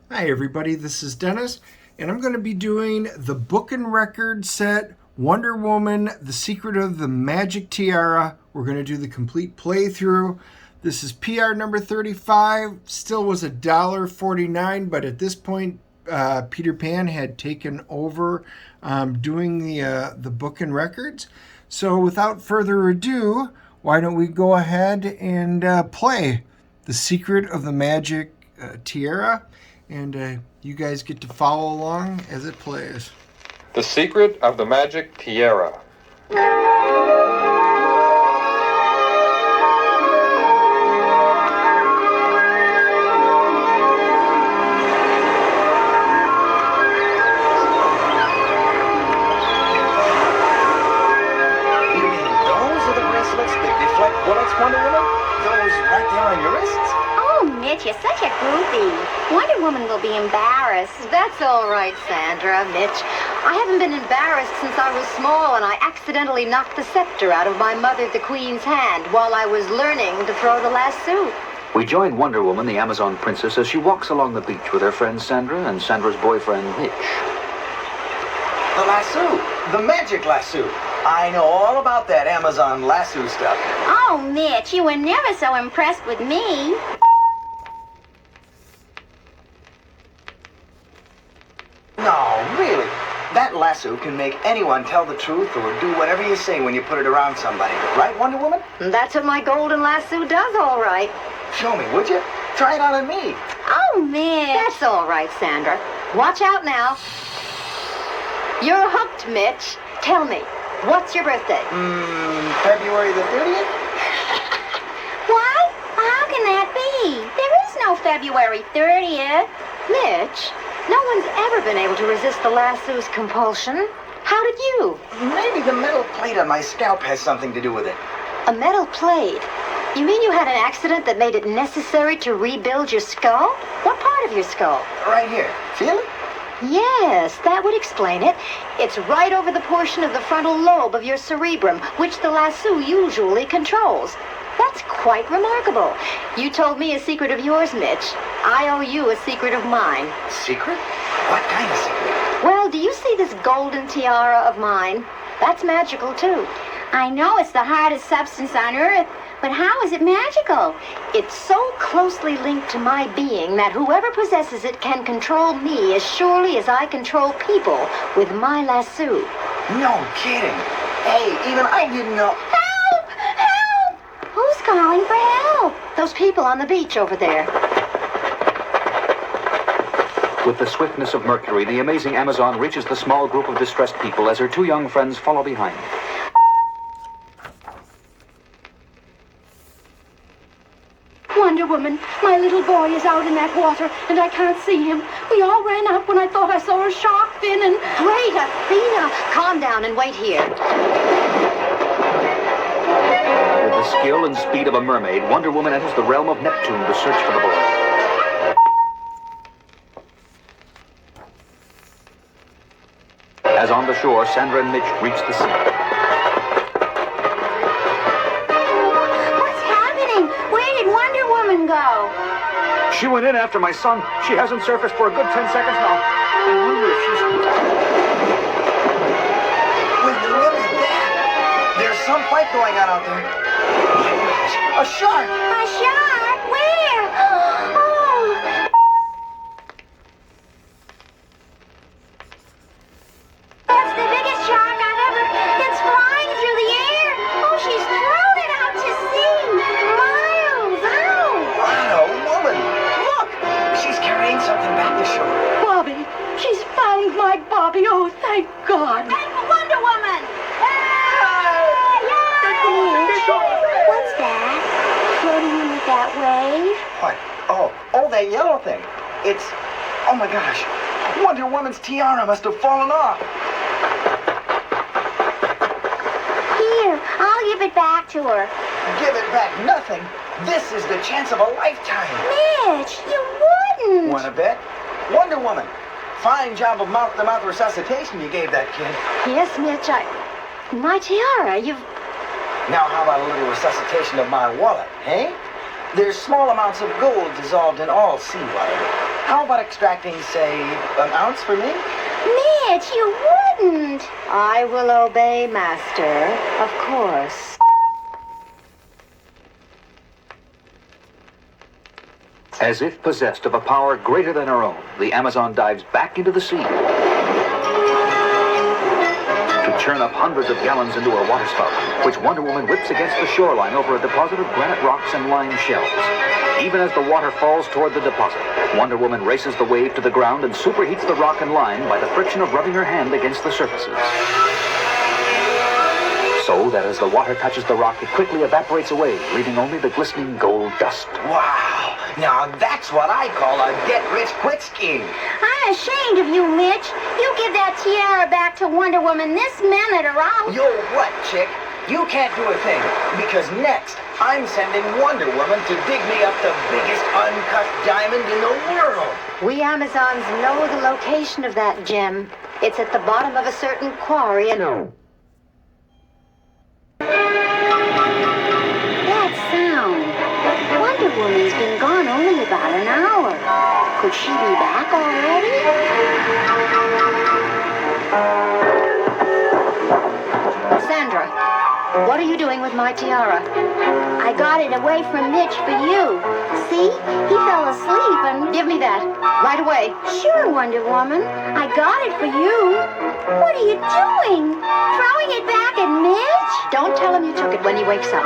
Hi everybody, this is Dennis, and I'm going to be doing the book and record set Wonder Woman, The Secret of the Magic Tiara. We're going to do the complete playthrough. This is PR number 35, still was $1.49, but at this point Peter Pan had taken over doing the book and records. So without further ado, why don't we go ahead and play The Secret of the Magic Tiara, and you guys get to follow along as it plays. The Secret of the Magic Tiara. Wonder Woman? Those right there on your wrists? Oh, Mitch, you're such a groupie. Wonder Woman will be embarrassed. That's all right, Sandra. Mitch, I haven't been embarrassed since I was small and I accidentally knocked the scepter out of my mother, the Queen's hand, while I was learning to throw the lasso. We join Wonder Woman, the Amazon princess, as she walks along the beach with her friend Sandra and Sandra's boyfriend, Mitch. The lasso. The magic lasso. I know all about that Amazon lasso stuff. Oh, Mitch, you were never so impressed with me. No, really. That lasso can make anyone tell the truth or do whatever you say when you put it around somebody. Right, Wonder Woman? That's what my golden lasso does, all right. Show me, would you? Try it on me. Oh, Mitch. That's all right, Sandra. Watch out now. You're hooked, Mitch. Tell me, what's your birthday? February the 30th? What? How can that be? There is no February 30th. Mitch, no one's ever been able to resist the lasso's compulsion. How did you? Maybe the metal plate on my scalp has something to do with it. A metal plate? You mean you had an accident that made it necessary to rebuild your skull? What part of your skull? Right here. Feel it? Yes, that would explain it. It's right over the portion of the frontal lobe of your cerebrum, which the lasso usually controls. That's quite remarkable. You told me a secret of yours, Mitch. I owe you a secret of mine. Secret? What kind of secret? Well, do you see this golden tiara of mine? That's magical, too. I know it's the hardest substance on Earth, but how is it magical? It's so closely linked to my being that whoever possesses it can control me as surely as I control people with my lasso. No kidding. Hey, even I didn't know. Help! Help! Who's calling for help? Those people on the beach over there. With the swiftness of Mercury, the amazing Amazon reaches the small group of distressed people as her two young friends follow behind. Wonder Woman, my little boy is out in that water, and I can't see him. We all ran up when I thought I saw a shark fin, and... Great, Athena! Calm down and wait here. With the skill and speed of a mermaid, Wonder Woman enters the realm of Neptune to search for the boy. As on the shore, Sandra and Mitch reach the sea. Go. She went in after my son. She hasn't surfaced for a good 10 seconds now. I wonder if she's... Well, look at that. There's some fight going on out there. Oh my gosh, a shark! A shark? Where? Oh. That's the biggest shark I've ever... It's flying through the air. Oh, she's thrown it out to sea. Miles out. She's carrying something back to shore. Bobby! She's found my Bobby! Oh, thank God! And Wonder Woman! What's that? Floating in with that wave? What? Oh, that yellow thing. It's... Oh my gosh. Wonder Woman's tiara must have fallen off. Here, I'll give it back to her. Give it back nothing. This is the chance of a lifetime. Mitch, you wouldn't. Wanna bet? Wonder Woman. Fine job of mouth-to-mouth resuscitation you gave that kid. Yes, Mitch, My tiara, you've... Now how about a little resuscitation of my wallet, eh? There's small amounts of gold dissolved in all seawater. How about extracting, say, an ounce for me? Mitch, you wouldn't. I will obey, Master. Of course. As if possessed of a power greater than her own, the Amazon dives back into the sea to churn up hundreds of gallons into her water spout, which Wonder Woman whips against the shoreline over a deposit of granite rocks and lime shells. Even as the water falls toward the deposit, Wonder Woman races the wave to the ground and superheats the rock and lime by the friction of rubbing her hand against the surfaces. So that as the water touches the rock, it quickly evaporates away, leaving only the glistening gold dust. Wow! Now that's what I call a get-rich-quick scheme. I'm ashamed of you, Mitch. You give that tiara back to Wonder Woman this minute or I'll... You're what, chick? You can't do a thing, because next, I'm sending Wonder Woman to dig me up the biggest uncut diamond in the world. We Amazons know the location of that gem. It's at the bottom of a certain quarry and... That sound. Wonder Woman's been gone only about an hour. Could she be back already? Sandra, what are you doing with my tiara? I got it away from Mitch for you. See? He fell asleep and... Give me that. Right away. Sure, Wonder Woman. I got it for you. What are you doing? Throwing it back at Mitch? Don't tell him you took it when he wakes up.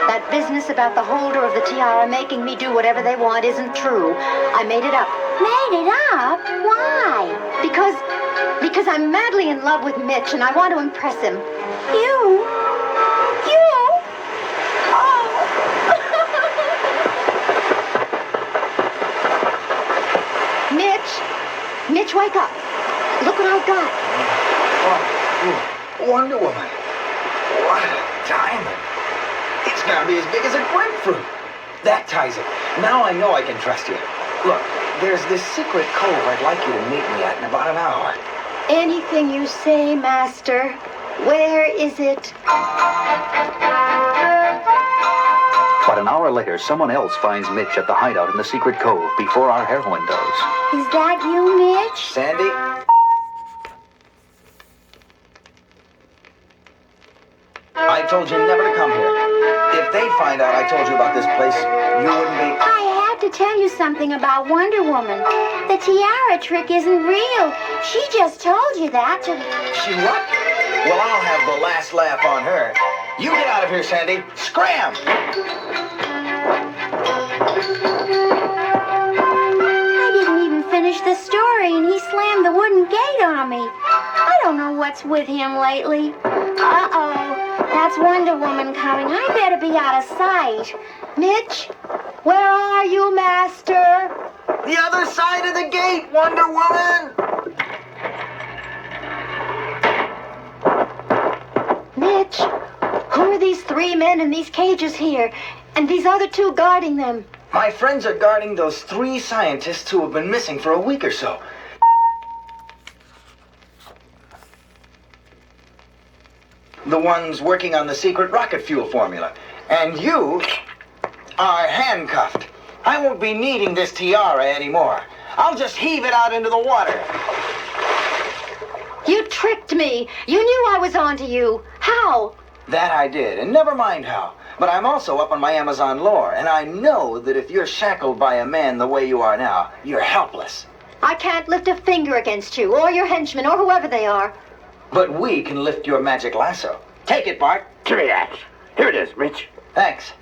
That business about the holder of the tiara making me do whatever they want isn't true. I made it up. Made it up? Why? Because I'm madly in love with Mitch and I want to impress him. You? Oh. Mitch, wake up. Look what I've got. Oh, Wonder Woman. What a diamond. It's gonna be as big as a grapefruit. That ties it. Now I know I can trust you. Look, there's this secret cove I'd like you to meet me at in about an hour. Anything you say, Master. Where is it? But an hour later, someone else finds Mitch at the hideout in the secret cove before our heroine does. Is that you, Mitch? Sandy? I told you never to come here. If they find out I told you about this place, you wouldn't be... I had to tell you something about Wonder Woman. The tiara trick isn't real. She just told you that to... She what? Well, I'll have the last laugh on her. You get out of here, Sandy. Scram! I didn't even finish the story and he slammed the wooden gate on me. I don't know what's with him lately. Uh-oh. That's Wonder Woman coming. I better be out of sight. Mitch, where are you, Master? The other side of the gate, Wonder Woman! Mitch, who are these three men in these cages here? And these other two guarding them? My friends are guarding those 3 scientists who have been missing for a week or so. The ones working on the secret rocket fuel formula. And you are handcuffed. I won't be needing this tiara anymore. I'll just heave it out into the water. You tricked me. You knew I was onto you. How? That I did, and never mind how. But I'm also up on my Amazon lore, and I know that if you're shackled by a man the way you are now, you're helpless. I can't lift a finger against you, or your henchmen, or whoever they are. But we can lift your magic lasso. Take it, Bart. Give me that. Here it is, Mitch. Thanks.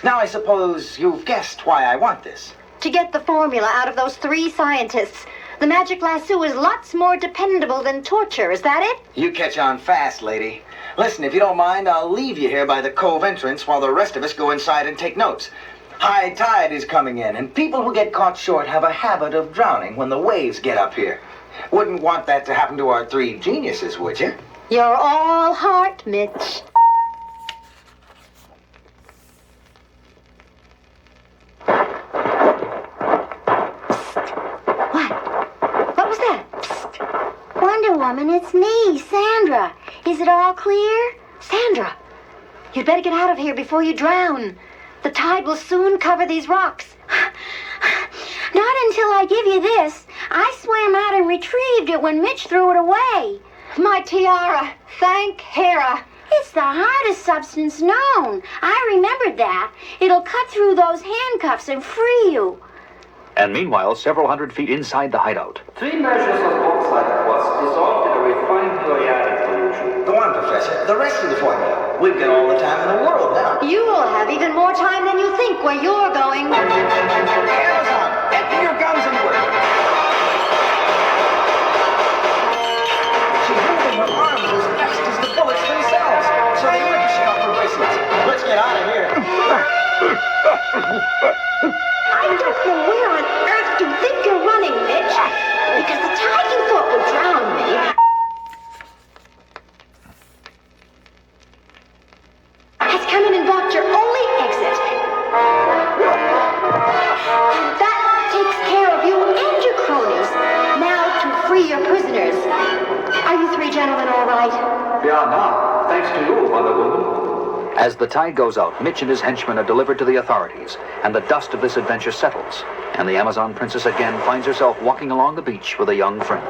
Now I suppose you've guessed why I want this. To get the formula out of those 3 scientists. The magic lasso is lots more dependable than torture, is that it? You catch on fast, lady. Listen, if you don't mind, I'll leave you here by the cove entrance while the rest of us go inside and take notes. High tide is coming in, and people who get caught short have a habit of drowning when the waves get up here. Wouldn't want that to happen to our 3 geniuses, would you? You're all heart, Mitch. What was that? Psst. Wonder Woman, it's me, Sandra. Is it all clear? Sandra, you'd better get out of here before you drown. The tide will soon cover these rocks. Not until I give you this. I swam out and retrieved it when Mitch threw it away. My tiara. Thank Hera. It's the hardest substance known. I remembered that. It'll cut through those handcuffs and free you. And meanwhile, several hundred feet inside the hideout. 3 measures of bauxite was dissolved in a refined periodic solution. Go on, Professor. The rest of the formula. We've got all the time in the world now. You will have even more time than you think where you're going. Amazon, empty your guns and work. She's moving her arms as fast as the bullets themselves, so they ricochet off her bracelets. Let's get out of here. I don't know where on earth you think you're running, Mitch. Because the tide you thought would drown me has come in and blocked your only exit. That takes care of you and your cronies. Now to free your prisoners. Are you 3 gentlemen all right? We are now, thanks to you, Wonder Woman. As the tide goes out, Mitch and his henchmen are delivered to the authorities, and the dust of this adventure settles, and the Amazon princess again finds herself walking along the beach with a young friend.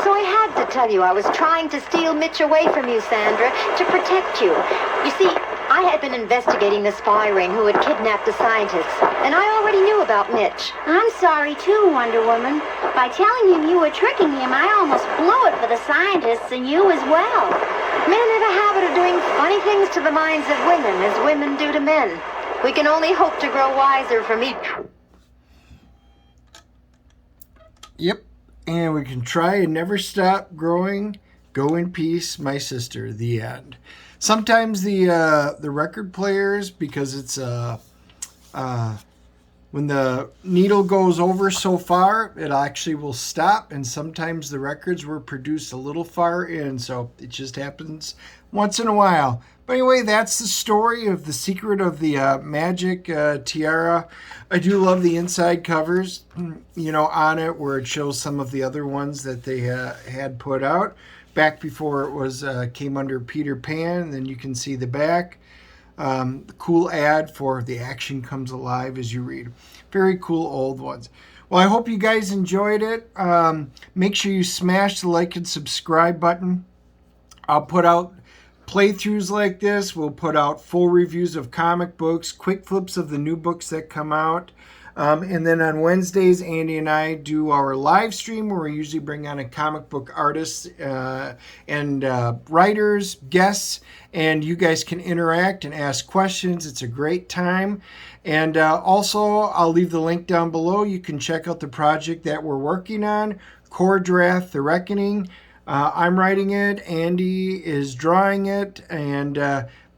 So I had to tell you I was trying to steal Mitch away from you, Sandra, to protect you. You see, I had been investigating the spy ring who had kidnapped the scientists, and I already knew about Mitch. I'm sorry too, Wonder Woman. By telling him you were tricking him, I almost blew it for the scientists and you as well. Men have a habit of doing funny things to the minds of women as women do to men. We can only hope to grow wiser from each. Yep. And we can try and never stop growing. Go in peace, my sister. The end. Sometimes the record players, because it's when the needle goes over so far, it actually will stop. And sometimes the records were produced a little far in, so it just happens once in a while. But anyway, that's the story of The Secret of the Magic Tiara. I do love the inside covers, on it, where it shows some of the other ones that they had put out back before it was came under Peter Pan. And then you can see the back. The cool ad for The Action Comes Alive as you read. Very cool old ones. Well, I hope you guys enjoyed it. Make sure you smash the like and subscribe button. I'll put out playthroughs like this. We'll put out full reviews of comic books, quick flips of the new books that come out. And then on Wednesdays, Andy and I do our live stream where we usually bring on a comic book artist and writers, guests, and you guys can interact and ask questions. It's a great time. And also, I'll leave the link down below. You can check out the project that we're working on, Kor-Drath, The Reckoning. I'm writing it. Andy is drawing it. And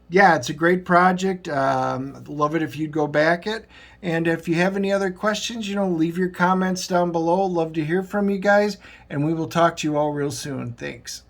yeah, it's a great project. Love it if you'd go back it. And if you have any other questions, leave your comments down below. Love to hear from you guys. And we will talk to you all real soon. Thanks.